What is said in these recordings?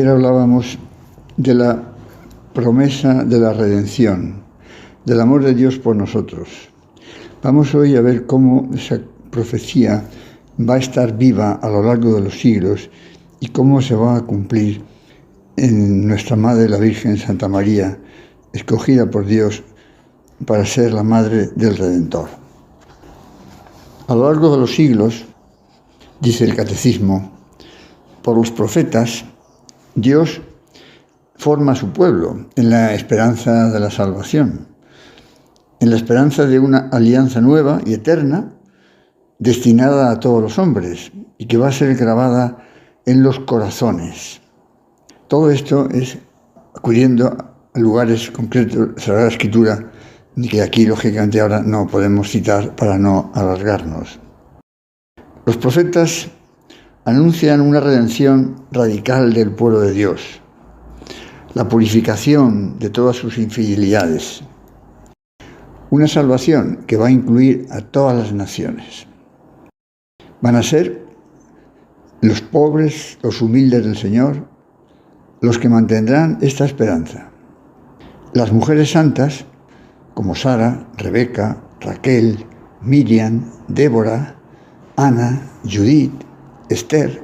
Ayer hablábamos de la promesa de la redención, del amor de Dios por nosotros. Vamos hoy a ver cómo esa profecía va a estar viva a lo largo de los siglos y cómo se va a cumplir en nuestra Madre, la Virgen Santa María, escogida por Dios para ser la Madre del Redentor. A lo largo de los siglos, dice el Catecismo, por los profetas, Dios forma a su pueblo en la esperanza de la salvación, en la esperanza de una alianza nueva y eterna destinada a todos los hombres y que va a ser grabada en los corazones. Todo esto es acudiendo a lugares concretos de la Sagrada Escritura que aquí, lógicamente, ahora no podemos citar para no alargarnos. Los profetas anuncian una redención radical del pueblo de Dios, la purificación de todas sus infidelidades, una salvación que va a incluir a todas las naciones. Van a ser los pobres, los humildes del Señor, los que mantendrán esta esperanza. Las mujeres santas, como Sara, Rebeca, Raquel, Miriam, Débora, Ana, Judith, Esther,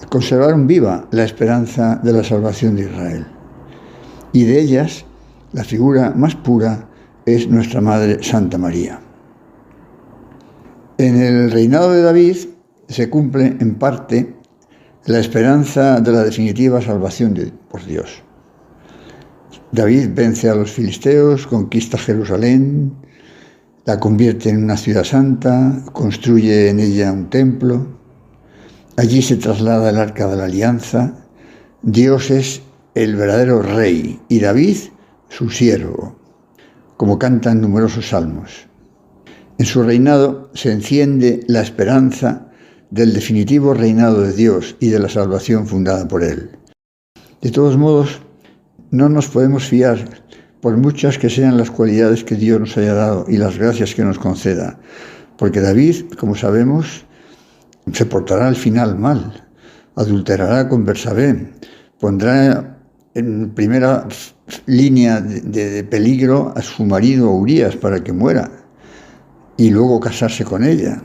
conservaron viva la esperanza de la salvación de Israel. Y de ellas, la figura más pura es nuestra Madre Santa María. En el reinado de David se cumple en parte la esperanza de la definitiva salvación por Dios. David vence a los filisteos, conquista Jerusalén, la convierte en una ciudad santa, construye en ella un templo. Allí se traslada el Arca de la Alianza. Dios es el verdadero rey y David su siervo, como cantan numerosos salmos. En su reinado se enciende la esperanza del definitivo reinado de Dios y de la salvación fundada por Él. De todos modos, no nos podemos fiar, por muchas que sean las cualidades que Dios nos haya dado y las gracias que nos conceda, porque David, como sabemos, se portará al final mal, adulterará con Bersabé, pondrá en primera línea de peligro a su marido Urías para que muera y luego casarse con ella.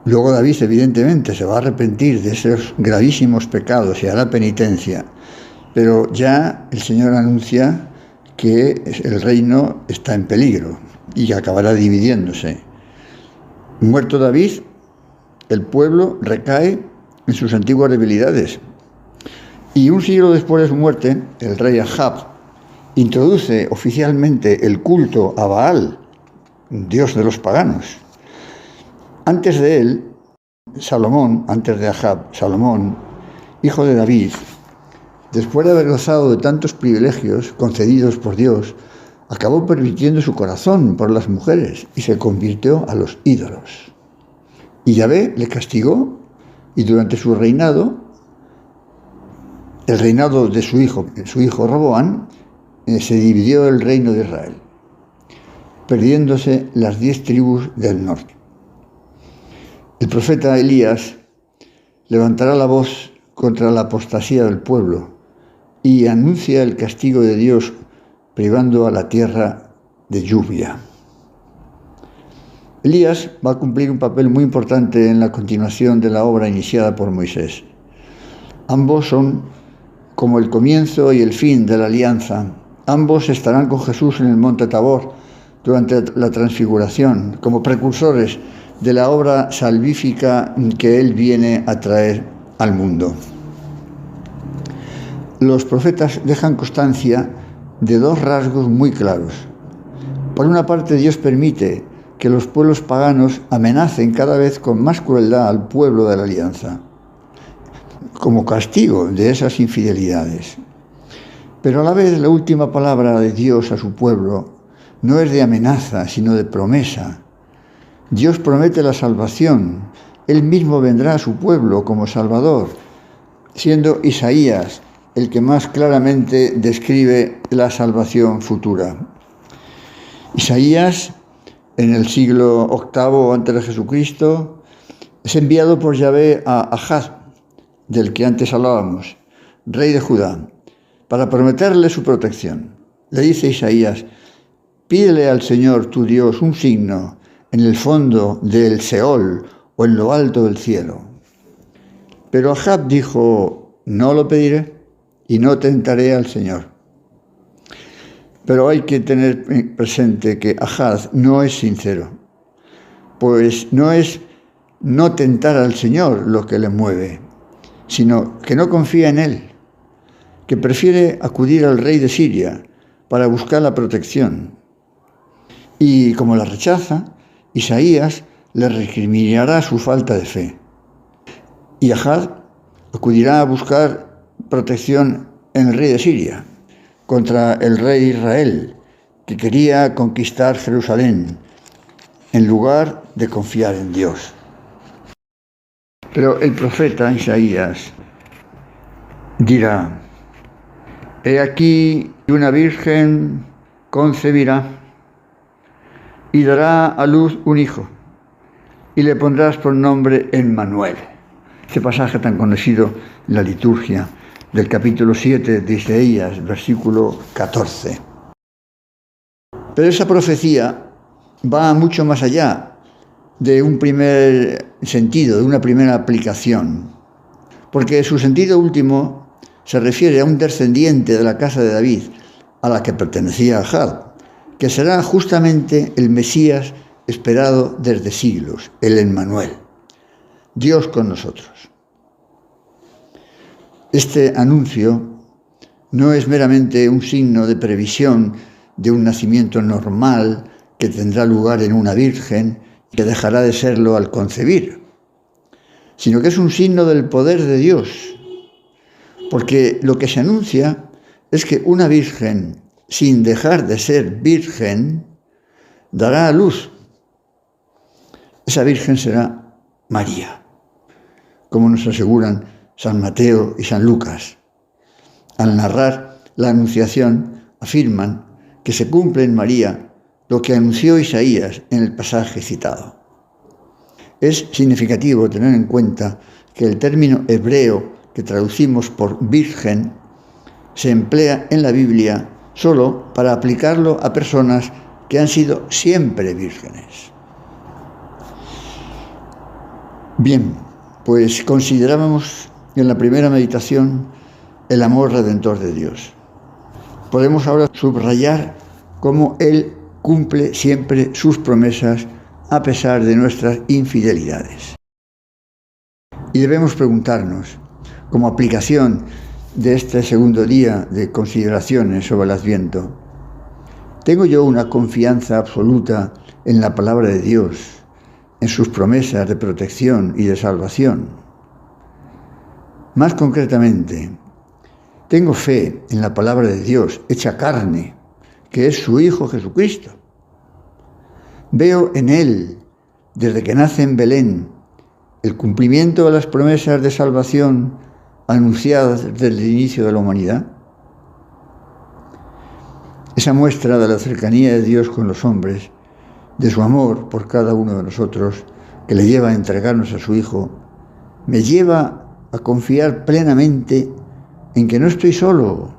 Luego David, evidentemente, se va a arrepentir de esos gravísimos pecados y hará penitencia, pero ya el Señor anuncia que el reino está en peligro y acabará dividiéndose. Muerto David, el pueblo recae en sus antiguas debilidades. Y un siglo después de su muerte, el rey Ahab introduce oficialmente el culto a Baal, dios de los paganos. Antes de él, antes de Ahab, Salomón, hijo de David, después de haber gozado de tantos privilegios concedidos por Dios, acabó pervirtiendo su corazón por las mujeres y se convirtió a los ídolos. Y Yahvé le castigó y durante su reinado, el reinado de su hijo Roboam, se dividió el reino de Israel, perdiéndose las 10 tribus del norte. El profeta Elías levantará la voz contra la apostasía del pueblo y anuncia el castigo de Dios privando a la tierra de lluvia. Elías va a cumplir un papel muy importante en la continuación de la obra iniciada por Moisés. Ambos son como el comienzo y el fin de la alianza. Ambos estarán con Jesús en el monte Tabor durante la transfiguración, como precursores de la obra salvífica que Él viene a traer al mundo. Los profetas dejan constancia de 2 rasgos muy claros. Por una parte, Dios permite que los pueblos paganos amenacen cada vez con más crueldad al pueblo de la alianza, como castigo de esas infidelidades. Pero a la vez, la última palabra de Dios a su pueblo no es de amenaza, sino de promesa. Dios promete la salvación. Él mismo vendrá a su pueblo como Salvador, siendo Isaías el que más claramente describe la salvación futura. Isaías, en el siglo VIII antes de Jesucristo, es enviado por Yahvé a Ahaz, del que antes hablábamos, rey de Judá, para prometerle su protección. Le dice Isaías: pídele al Señor tu Dios un signo en el fondo del Seol o en lo alto del cielo. Pero Ahab dijo: no lo pediré y no tentaré al Señor. Pero hay que tener presente que Ahab no es sincero, pues no es no tentar al Señor lo que le mueve, sino que no confía en Él, que prefiere acudir al rey de Siria para buscar la protección. Y como la rechaza, Isaías le recriminará su falta de fe. Y Ahab acudirá a buscar protección en el rey de Siria contra el rey de Israel, que quería conquistar Jerusalén, en lugar de confiar en Dios. Pero el profeta Isaías dirá: he aquí una virgen concebirá y dará a luz un hijo, y le pondrás por nombre Emmanuel. Este pasaje tan conocido en la liturgia del capítulo 7 de Isaías, versículo 14. Pero esa profecía va mucho más allá de un primer sentido, de una primera aplicación, porque su sentido último se refiere a un descendiente de la casa de David, a la que pertenecía Ahab, que será justamente el Mesías esperado desde siglos, el Emmanuel, Dios con nosotros. Este anuncio no es meramente un signo de previsión de un nacimiento normal que tendrá lugar en una virgen y que dejará de serlo al concebir, sino que es un signo del poder de Dios, porque lo que se anuncia es que una virgen, sin dejar de ser virgen, dará a luz. Esa virgen será María, como nos aseguran San Mateo y San Lucas. Al narrar la anunciación, afirman que se cumple en María lo que anunció Isaías en el pasaje citado. Es significativo tener en cuenta que el término hebreo que traducimos por virgen se emplea en la Biblia solo para aplicarlo a personas que han sido siempre vírgenes. Bien, pues considerábamos en la primera meditación el amor redentor de Dios. Podemos ahora subrayar cómo Él cumple siempre sus promesas a pesar de nuestras infidelidades. Y debemos preguntarnos, como aplicación de este segundo día de consideraciones sobre el Adviento: ¿tengo yo una confianza absoluta en la palabra de Dios, en sus promesas de protección y de salvación? Más concretamente, ¿tengo fe en la palabra de Dios hecha carne, que es su Hijo Jesucristo? ¿Veo en Él, desde que nace en Belén, el cumplimiento de las promesas de salvación anunciadas desde el inicio de la humanidad? Esa muestra de la cercanía de Dios con los hombres, de su amor por cada uno de nosotros, que le lleva a entregarnos a su Hijo, me lleva a confiar plenamente en que no estoy solo,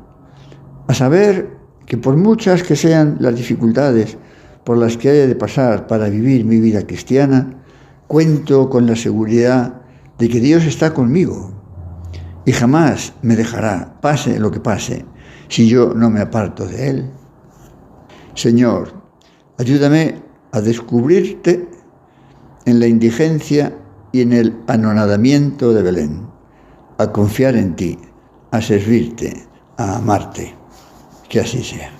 a saber que por muchas que sean las dificultades por las que haya de pasar para vivir mi vida cristiana, cuento con la seguridad de que Dios está conmigo y jamás me dejará, pase lo que pase, si yo no me aparto de Él. Señor, ayúdame a descubrirte en la indigencia y en el anonadamiento de Belén, a confiar en ti, a servirte, a amarte. Que así sea.